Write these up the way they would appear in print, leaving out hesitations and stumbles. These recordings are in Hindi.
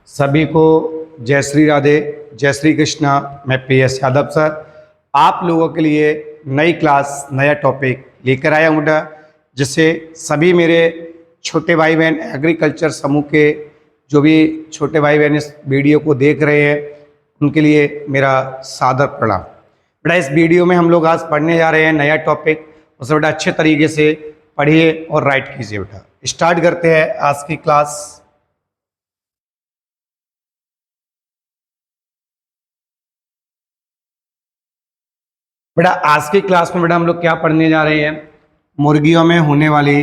सभी को जय श्री राधे, जय श्री कृष्णा। मैं PS यादव सर आप लोगों के लिए नई क्लास, नया टॉपिक लेकर आया हूँ बेटा, जिससे सभी मेरे छोटे भाई बहन एग्रीकल्चर समूह के जो भी छोटे भाई बहन इस वीडियो को देख रहे हैं उनके लिए मेरा सादर प्रणाम। बेटा इस वीडियो में हम लोग आज पढ़ने जा रहे हैं नया टॉपिक, उसे बेटा अच्छे तरीके से पढ़िए और राइट कीजिए। बेटा स्टार्ट करते हैं आज की क्लास। बेटा आज की क्लास में बेटा हम लोग क्या पढ़ने जा रहे हैं, मुर्गियों में होने वाली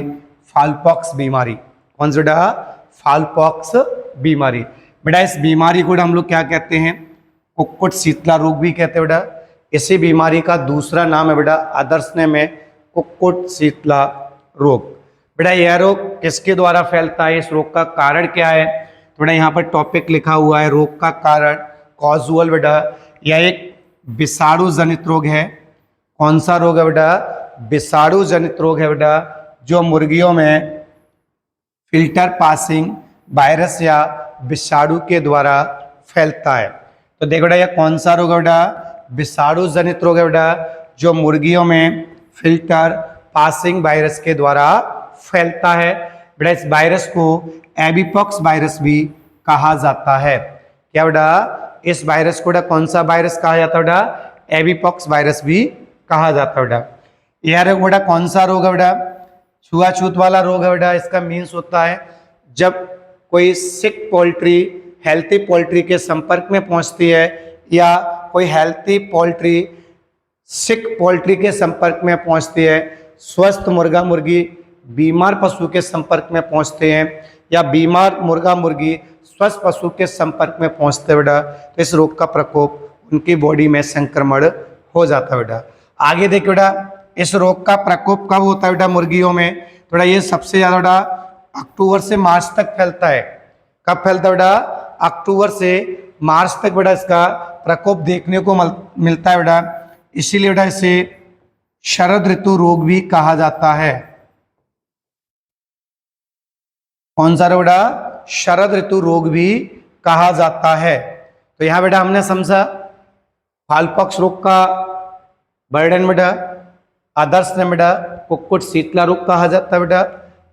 फाउलपॉक्स बीमारी। कौन सी बेटा? फाउलपॉक्स बीमारी। बेटा इस बीमारी को हम लोग क्या कहते हैं? कुक्कुट शीतला रोग भी कहते हैं बेटा। इसी बीमारी का दूसरा नाम है बेटा अदर्स नेम है कुक्कुट शीतला रोग। बेटा यह रोग किसके द्वारा फैलता है, इस रोग का कारण क्या है? तो बेटा यहाँ पर टॉपिक लिखा हुआ है रोग का कारण, कॉजुअल। बेटा यह एक विषाणु जनित रोग है। कौन सा रोग है बेटा? विषाणु जनित रोग है बेटा, जो मुर्गियों में फिल्टर पासिंग वायरस या विषाणु के द्वारा फैलता है। तो देखो बेटा यह कौन सा रोग है बेटा? विषाणु जनित रोग है बेटा, जो मुर्गियों में फिल्टर पासिंग वायरस के द्वारा फैलता है। बेटा इस वायरस को एबीपॉक्स वायरस भी कहा जाता है। क्या बेटा? इस वायरस को बेटा कौन सा वायरस कहा जाता है बेटा? एबीपॉक्स वायरस भी कहा जाता है बेटा। यह रोग बेटा कौन सा रोग है बेटा? छुआछूत वाला रोग है बेटा। इसका मीन्स होता है जब कोई सिक पोल्ट्री हेल्थी पोल्ट्री के संपर्क में पहुंचती है, या कोई हेल्थी पोल्ट्री सिक पोल्ट्री के संपर्क में पहुंचती है, स्वस्थ मुर्गा मुर्गी बीमार पशु के संपर्क में पहुंचते हैं, या बीमार मुर्गा मुर्गी स्वस्थ पशु के संपर्क में पहुंचते बेटा, तो इस रोग का प्रकोप उनकी बॉडी में संक्रमण हो जाता है बेटा। आगे देखिए बेटा इस रोग का प्रकोप कब होता है बेटा मुर्गियों में? तो बेटा ये सबसे ज्यादा बेटा अक्टूबर से मार्च तक फैलता है। कब फैलता है बेटा? अक्टूबर से मार्च तक बेटा इसका प्रकोप देखने को मिलता है बेटा। इसीलिए बेटा इसे शरद ऋतु रोग भी कहा जाता है। कौन सा रोग बेटा? शरद ऋतु रोग भी कहा जाता है। तो यहां बेटा हमने समझा फाउलपॉक्स रोग का बर्डन बेटा, अदर्स ने बेटा कुक्कुट शीतला रोग कहा जाता है बेटा।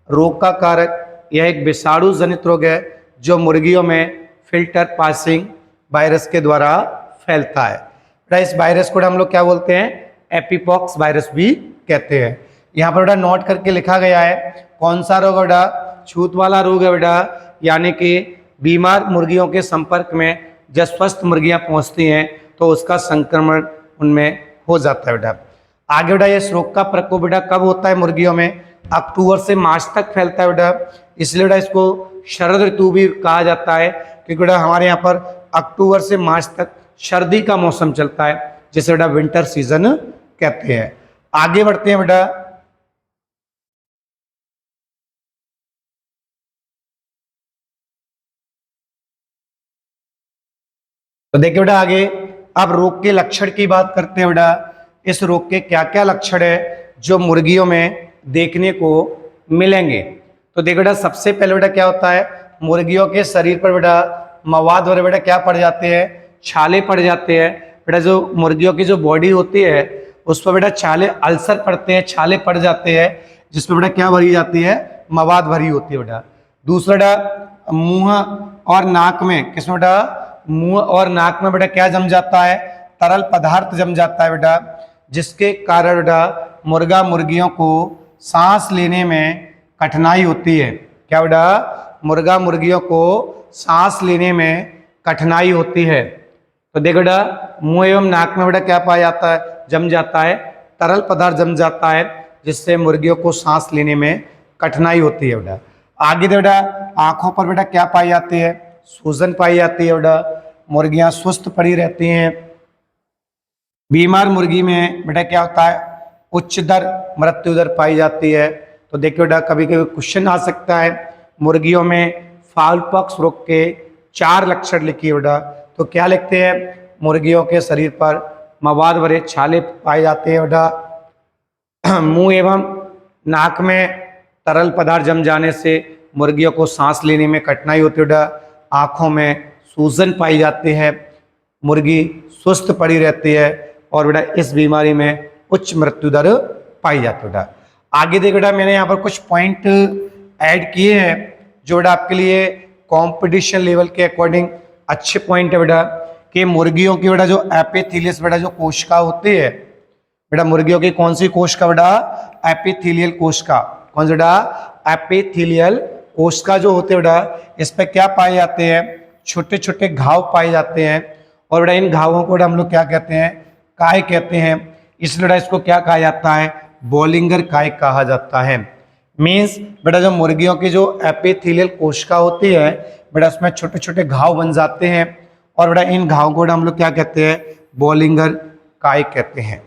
रोग का कारक यह एक विषाणु जनित रोग है, जो मुर्गियों में फिल्टर पासिंग वायरस के द्वारा फैलता है। बेटा इस वायरस को हम लोग क्या बोलते हैं? एपीपॉक्स वायरस भी कहते हैं। यहाँ पर बेटा नोट करके लिखा गया है कौन सा रोग बेटा? छूत वाला रोग है बेटा, यानी कि बीमार मुर्गियों के संपर्क में जब स्वस्थ मुर्गियां पहुंचती हैं तो उसका संक्रमण उनमें हो जाता है बेटा। आगे बेटा इस रोग का प्रकोप बेटा कब होता है मुर्गियों में? अक्टूबर से मार्च तक फैलता है बेटा। इसलिए बेटा इसको शरद ऋतु भी कहा जाता है, क्योंकि बेटा हमारे यहाँ पर अक्टूबर से मार्च तक सर्दी का मौसम चलता है, जिसे बेटा विंटर सीजन कहते हैं। आगे बढ़ते हैं बेटा। तो देखिए बेटा आगे अब रोग के लक्षण की बात करते हैं बेटा। इस रोग के क्या क्या लक्षण है जो मुर्गियों में देखने को मिलेंगे? तो देखो बेटा सबसे पहले बेटा क्या होता है, मुर्गियों के शरीर पर बेटा मवाद और बेटा क्या पड़ जाते हैं? छाले पड़ जाते हैं। बेटा जो मुर्गियों की जो बॉडी होती है उस पर बेटा छाले अल्सर पड़ते हैं, छाले पड़ जाते हैं, जिसमें बेटा क्या भरी जाती है? मवाद भरी होती है बेटा। दूसरा बेटा मुंह और नाक में, किसमें बेटा? मुंह और नाक में बेटा क्या जम जाता है? तरल पदार्थ जम जाता है बेटा, जिसके कारण बेटा मुर्गा मुर्गियों को सांस लेने में कठिनाई होती है। क्या बेटा? मुर्गा मुर्गियों को सांस लेने में कठिनाई होती है। तो देखो बेटा मुंह एवं नाक में बेटा क्या पाया जाता है? जम जाता है, तरल पदार्थ जम जाता है, जिससे मुर्गियों को सांस लेने में कठिनाई होती है बेटा। आगे बेटा आंखों पर बेटा क्या पाई जाती है? सूजन पाई जाती है बेटा। मुर्गियां सुस्त पड़ी रहती हैं। बीमार मुर्गी में बेटा क्या होता है? उच्च दर मृत्यु दर पाई जाती है। तो देखिए बेटा कभी कभी क्वेश्चन आ सकता है मुर्गियों में फाउलपॉक्स रोग के 4 लक्षण लिखिए बेटा। तो क्या लिखते हैं? मुर्गियों के शरीर पर मवाद भरे छाले पाए जाते हैं बेटा। मुंह एवं नाक में तरल पदार्थ जम जाने से मुर्गियों को सांस लेने में कठिनाई होती है बेटा। आँखों में सूजन पाई जाती है, मुर्गी सुस्त पड़ी रहती है और बेटा इस बीमारी में उच्च मृत्यु दर पाई जाती है। बेटा आगे देख बेटा मैंने यहाँ पर कुछ पॉइंट ऐड किए हैं जो बेटा आपके लिए कंपटीशन लेवल के अकॉर्डिंग अच्छे पॉइंट है बेटा कि मुर्गियों की बेटा जो एपिथेलियस बेटा जो कोशिका होती है बेटा, मुर्गियों की कौन सी कोशिका बेटा, एपिथेलियल कोशिका, कौन सा बेटा, एपिथेलियल कोशिका जो होते हैं बेटा इस पे क्या पाए जाते हैं, छोटे छोटे घाव पाए जाते हैं और बेटा इन घावों को हम लोग क्या कहते हैं, काय कहते हैं, इसलिए बेटा इसको क्या कहा जाता है, बोलिंगर काय कहा जाता है। मीन्स बेटा जो मुर्गियों की जो एपिथेलियल कोशिका होती है बेटा उसमें छोटे छोटे घाव बन जाते हैं और बेटा इन घाव को हम लोग क्या कहते हैं, बोलिंगर काय कहते हैं।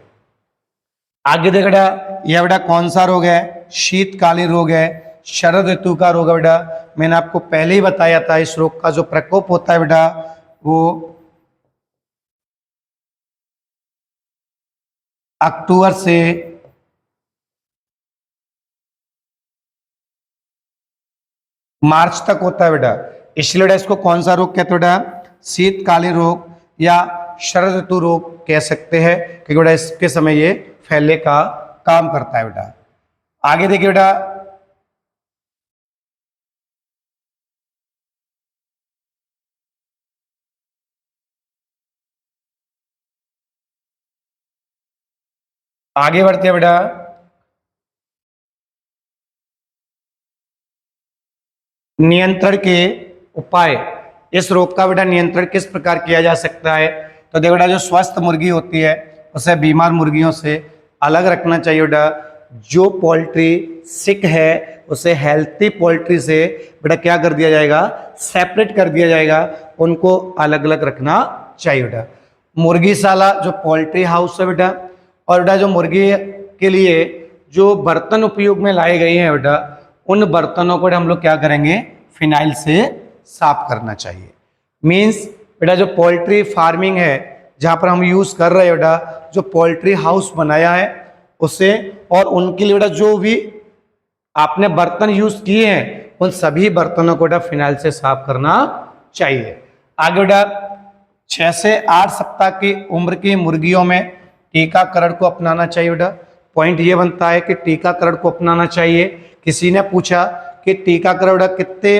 आगे देख बेटा यह बेटा कौन सा रोग है, शीतकालीन रोग है, शरद ऋतु का रोग है बेटा। मैंने आपको पहले ही बताया था इस रोग का जो प्रकोप होता है बेटा वो अक्टूबर से मार्च तक होता है बेटा, इसलिए बेटा इसको कौन सा रोग कहते हैं बेटा, शीतकालीन रोग या शरद ऋतु रोग कह सकते हैं क्योंकि बेटा इसके समय ये फैलने का काम करता है बेटा। आगे देखिए बेटा आगे बढ़ते हैं बेटा, नियंत्रण के उपाय, इस रोग का बेटा नियंत्रण किस प्रकार किया जा सकता है। तो देखो बेटा जो स्वस्थ मुर्गी होती है उसे बीमार मुर्गियों से अलग रखना चाहिए बेटा, जो पोल्ट्री सिक है उसे हेल्थी पोल्ट्री से बेटा क्या कर दिया जाएगा, सेपरेट कर दिया जाएगा, उनको अलग अलग रखना चाहिए बेटा। मुर्गीशाला जो पोल्ट्री हाउस है बेटा और बेटा जो मुर्गी के लिए जो बर्तन उपयोग में लाए गए हैं बेटा उन बर्तनों को हम लोग क्या करेंगे, फिनाइल से साफ करना चाहिए। मीन्स बेटा जो पोल्ट्री फार्मिंग है जहां पर हम यूज कर रहे हैं बेटा, जो पोल्ट्री हाउस बनाया है उसे और उनके लिए बेटा जो भी आपने बर्तन यूज किए हैं उन सभी बर्तनों को बेटा फिनाइल से साफ करना चाहिए। आगे बेटा 6 से 8 सप्ताह की उम्र की मुर्गियों में टीकाकरण को अपनाना चाहिए बेटा। पॉइंट ये बनता है कि टीकाकरण को अपनाना चाहिए। किसी ने पूछा कि टीकाकरण बेटा कितने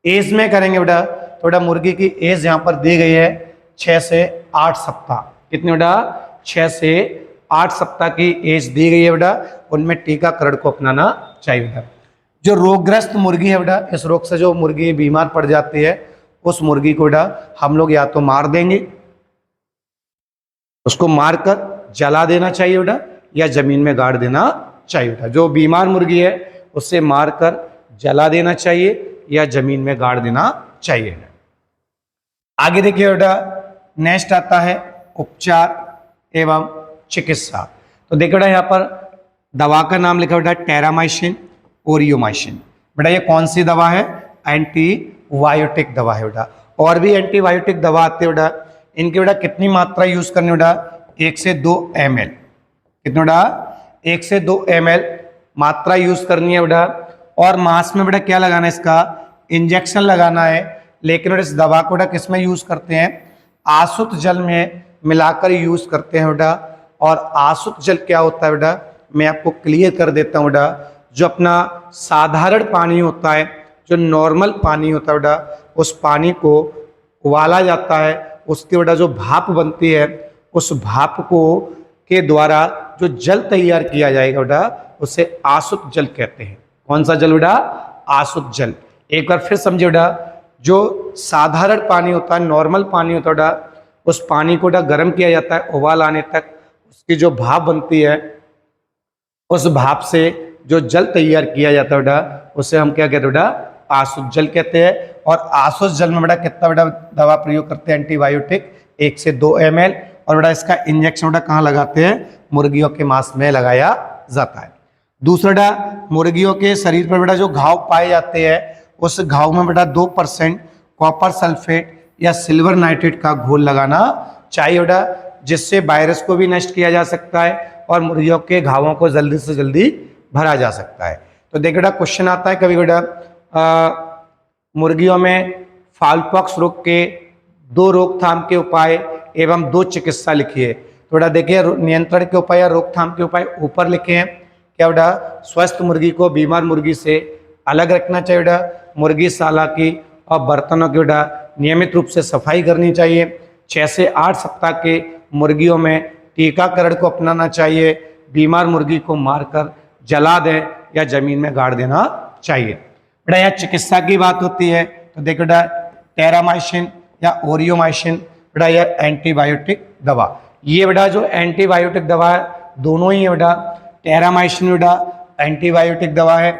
एज में करेंगे बेटा, तो बेटा मुर्गी की एज यहाँ पर दी गई है 6 से 8 सप्ताह। कितने बेटा, 6 से 8 सप्ताह की एज दी गई है बेटा, उनमें टीकाकरण को अपनाना चाहिए बेटा। जो रोगग्रस्त मुर्गी है बेटा, इस रोग से जो मुर्गी बीमार पड़ जाती है उस मुर्गी को बेटा हम लोग या तो मार देंगे, उसको मारकर जला देना चाहिए बेटा, या जमीन में गाड़ देना चाहिए बेटा। जो बीमार मुर्गी है उसे मारकर जला देना चाहिए या जमीन में गाड़ देना चाहिए। आगे देखिए बेटा नेक्स्ट आता है उपचार एवं चिकित्सा। तो देखो बेटा यहाँ पर दवा का नाम लिखा बेटा टेरामाइसिन ओरियोमाइसिन। बेटा ये कौन सी दवा है, एंटीबायोटिक दवा है बेटा। और भी एंटीबायोटिक दवा आती है बेटा, इनकी बेटा कितनी मात्रा यूज करनी बेटा, 1 से 2 ml। कितना बेटा, 1 से 2 ml मात्रा यूज करनी है बेटा। और मांस में बेटा क्या लगाना है, इसका इंजेक्शन लगाना है। लेकिन बेटा इस दवा को बेटा किस में यूज करते हैं, आसुत जल में मिलाकर यूज करते हैं बेटा। और आसुत जल क्या होता है बेटा, मैं आपको क्लियर कर देता हूँ बेटा। जो अपना साधारण पानी होता है, जो नॉर्मल पानी होता है बेटा, उस पानी को उबाला जाता है, उसकी बेटा जो भाप बनती है उस भाप को के द्वारा जो जल तैयार किया जाएगा बेटा उसे आसुत जल कहते हैं। कौन सा जल बेटा, आसुत जल। एक बार फिर समझिए बेटा, जो साधारण पानी होता है, नॉर्मल पानी होता है बेटा, उस पानी को बेटा गर्म किया जाता है उबाल आने तक, उसकी जो भाप बनती है उस भाप से जो जल तैयार किया जाता है बेटा उसे हम क्या कहते हैं बेटा, आसुत जल कहते हैं। और आसुत जल में बेटा कितना बेटा दवा प्रयोग करते हैं, एंटीबायोटिक 1 से 2 ml। और बेटा इसका इंजेक्शन बेटा कहाँ लगाते हैं, मुर्गियों के मांस में लगाया जाता है। दूसरा बेटा मुर्गियों के शरीर पर बेटा जो घाव पाए जाते हैं उस घाव में बेटा 2% कॉपर सल्फेट या सिल्वर नाइट्रेट का घोल लगाना चाहिए बेटा, जिससे वायरस को भी नष्ट किया जा सकता है और मुर्गियों के घावों को जल्दी से जल्दी भरा जा सकता है। तो देखिए बेटा क्वेश्चन आता है कभी बेटा मुर्गियों में फाउलपॉक्स रोग के 2 रोकथाम के उपाय एवं 2 चिकित्सा लिखिए। थोड़ा देखिए, नियंत्रण के उपाय या रोकथाम के उपाय ऊपर लिखे हैं। क्या बेटा, स्वस्थ मुर्गी को बीमार मुर्गी से अलग रखना चाहिए बेटा, मुर्गीशाला की और बर्तनों की बेटा नियमित रूप से सफाई करनी चाहिए, 6 से 8 सप्ताह के मुर्गियों में टीकाकरण को अपनाना चाहिए, बीमार मुर्गी को मारकर जला दें या जमीन में गाड़ देना चाहिए। बेटा यहाँ चिकित्सा की बात होती है तो देखो बेटा, टेरामाइसिन या ओरियोमाइसिन बेटा यह एंटीबायोटिक दवा, ये बेटा जो एंटीबायोटिक दवा है दोनों ही है बेटा। टेरामाइसिन बेटा एंटीबायोटिक दवा है,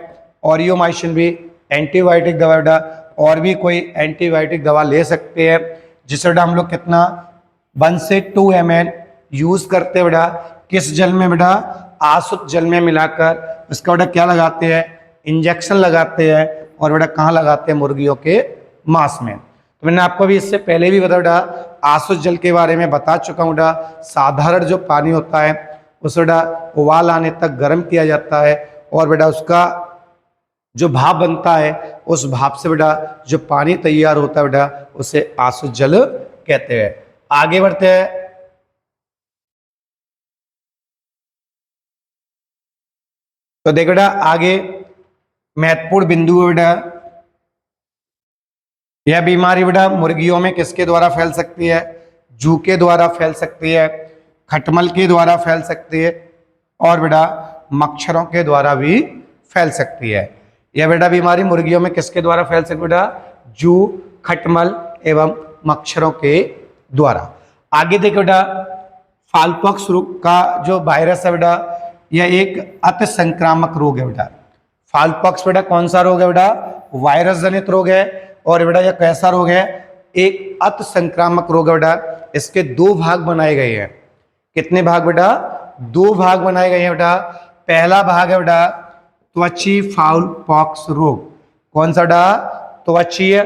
ओरियोमाइसिन भी एंटीबायोटिक दवा बेटा। और भी कोई एंटीबायोटिक दवा ले सकते हैं जिसे बेटा हम लोग कितना 1 से 2 ml यूज करते हैं बेटा। किस जल में बेटा, आसुत जल में मिलाकर इसका बेटा क्या लगाते हैं, इंजेक्शन लगाते हैं। और बेटा कहाँ लगाते हैं, मुर्गियों के मांस में। तो मैंने आपको भी इससे पहले भी बताया बेटा, आसुत जल के बारे में बता चुका हूँ बेटा। साधारण जो पानी होता है उसे बेटा उबाल आने तक गर्म किया जाता है और बेटा उसका जो भाप बनता है उस भाप से बेटा जो पानी तैयार होता है बेटा उसे आसुत जल कहते हैं। आगे बढ़ते हैं। तो देखो बेटा आगे महत्वपूर्ण बिंदु है बेटा, यह बीमारी बेटा मुर्गियों में किसके द्वारा फैल सकती है, जू के द्वारा फैल सकती है, खटमल के द्वारा फैल सकती है और बेटा मच्छरों के द्वारा भी फैल सकती है। यह बेटा बीमारी मुर्गियों में किसके द्वारा फैल सकती है बेटा, जू, खटमल एवं मच्छरों के द्वारा। आगे देखो बेटा, फाउलपॉक्स रोग का जो वायरस है बेटा यह एक अति संक्रामक रोग है बेटा। फाउलपॉक्स बेटा कौन सा रोग है बेटा, वायरस जनित रोग है। और बेटा यह कैसा रोग है, एक अति संक्रामक रोग है बेटा। इसके 2 भाग बनाए गए हैं। कितने भाग बेटा, 2 भाग बनाए गए हैं बेटा। पहला भाग है बेटा त्वची फाउल पॉक्स रोग। कौन सा बेटा, त्वचीय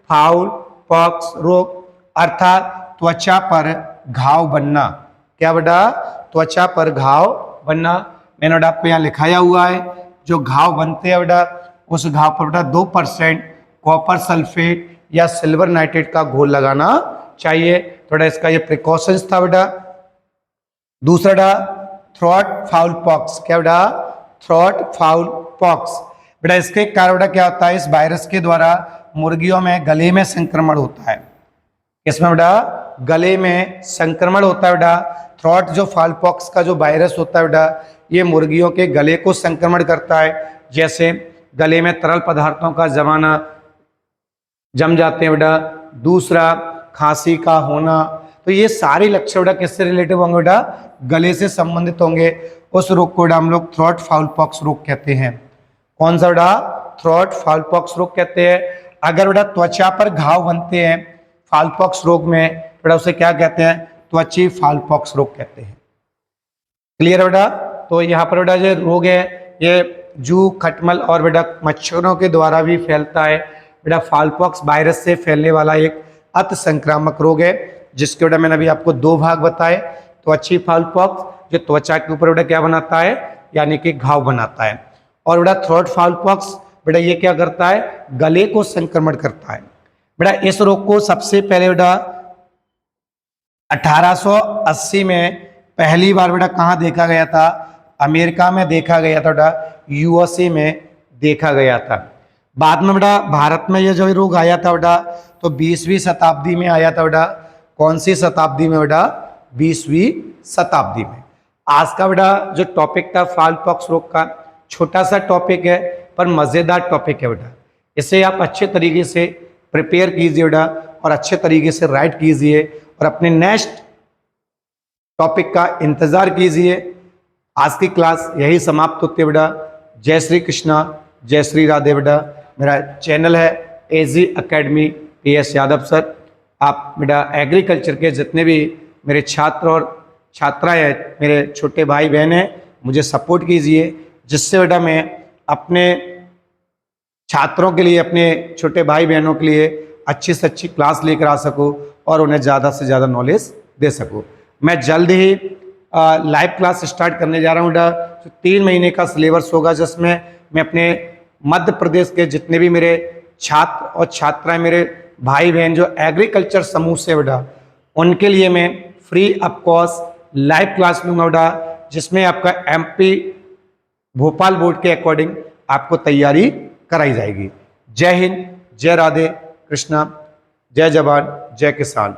फाउल पॉक्स रोग, अर्थात त्वचा पर घाव बनना। क्या बेटा, त्वचा पर घाव बनना। मैंने बेटा आपको यहाँ लिखाया हुआ है, जो घाव बनते हैं बेटा उस घाव पर बेटा 2% कॉपर सल्फेट या सिल्वर नाइट्रेट का घोल लगाना चाहिए। थोड़ा इसका ये प्रिकॉशंस था बेटा। दूसरा बेटा थ्रोट फाउल पॉक्स। क्या बेटा, थ्रोट फाउल पॉक्स बेटा इसके कारण बेटा क्या होता है, इस वायरस के द्वारा मुर्गियों में गले में संक्रमण होता है। इसमें बेटा गले में संक्रमण होता है बेटा। थ्रोट जो फाउल पॉक्स का जो वायरस होता है बेटा ये मुर्गियों के गले को संक्रमण करता है, जैसे गले में तरल पदार्थों का जम जाते हैं बेटा। दूसरा खांसी का होना। तो ये सारे लक्षण बेटा किससे रिलेटिव होंगे बेटा, गले से संबंधित होंगे। उस रोग को बेटा हम लोग थ्रोट फाउल पॉक्स रोग कहते हैं। कौन सा बेटा, थ्रोट फाउल पॉक्स रोग कहते हैं। अगर बेटा त्वचा पर घाव बनते हैं फाउल पॉक्स रोग में बेटा उसे क्या कहते हैं, त्वची फाउल पॉक्स रोग कहते हैं। क्लियर बेटा। तो यहाँ पर बेटा जो रोग है ये जू, खटमल और बेटा मच्छरों के द्वारा भी फैलता है बेटा। फाउल पॉक्स वायरस से फैलने वाला एक अति संक्रामक रोग है, जिसके बेटा मैंने अभी आपको 2 भाग बताए। त्वची फाउल पॉक्स जो त्वचा के ऊपर बेटा क्या बनाता है, यानी कि घाव बनाता है। और बेटा थ्रोट फाउल पॉक्स बेटा ये क्या करता है, गले को संक्रमण करता है बेटा। इस रोग को सबसे पहले बेटा 1880 में पहली बार बेटा कहाँ देखा गया था, अमेरिका में देखा गया था बेटा, यूएसए में देखा गया था। बाद में बेटा भारत में ये जो रोग आया था बेटा तो 20वीं शताब्दी में आया था बेटा। कौन सी शताब्दी में बेटा, 20वीं शताब्दी में। आज का बेटा जो टॉपिक था फाउल पॉक्स रोग का, छोटा सा टॉपिक है पर मजेदार टॉपिक है बेटा। इसे आप अच्छे तरीके से प्रिपेयर कीजिए बेटा और अच्छे तरीके से राइट कीजिए और अपने नेक्स्ट टॉपिक का इंतजार कीजिए। आज की क्लास यही समाप्त होती है बेटा। जय श्री कृष्णा, जय श्री राधे बेटा। मेरा चैनल है एजी एकेडमी PS यादव सर। आप बेटा एग्रीकल्चर के जितने भी मेरे छात्र और छात्राएं हैं, मेरे छोटे भाई बहन हैं, मुझे सपोर्ट कीजिए, जिससे बेटा मैं अपने छात्रों के लिए, अपने छोटे भाई बहनों के लिए अच्छी से अच्छी क्लास लेकर आ सकूं और उन्हें ज़्यादा से ज़्यादा नॉलेज दे सकूं। मैं जल्द ही लाइव क्लास स्टार्ट करने जा रहा हूँ बेटा। तो 3 महीने का सिलेबस होगा, जिसमें मैं अपने मध्य प्रदेश के जितने भी मेरे छात्र और छात्राएं मेरे भाई बहन जो एग्रीकल्चर समूह से बेटा, उनके लिए मैं free of cost live class लूंगा बेटा, जिसमें आपका एमपी भोपाल बोर्ड के अकॉर्डिंग आपको तैयारी कराई जाएगी। जय हिंद, जय राधे कृष्णा, जय जवान, जय किसान।